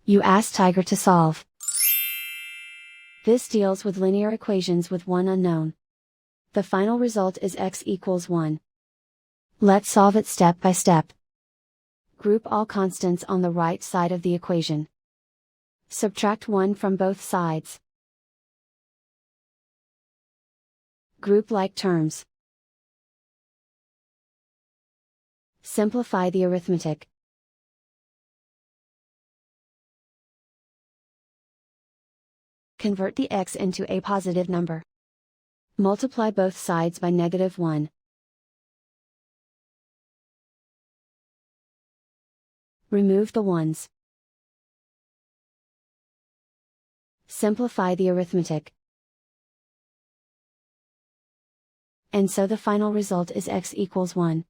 You ask Tiger to solve. This deals with linear equations with one unknown. The final result is x equals 1. Let's solve it step by step. Group all constants on the right side of the equation. Subtract 1 from both sides. Group like terms. Simplify the arithmetic. Convert the x into a positive number. Multiply both sides by -1. Remove the ones. Simplify the arithmetic. And so the final result is x equals 1.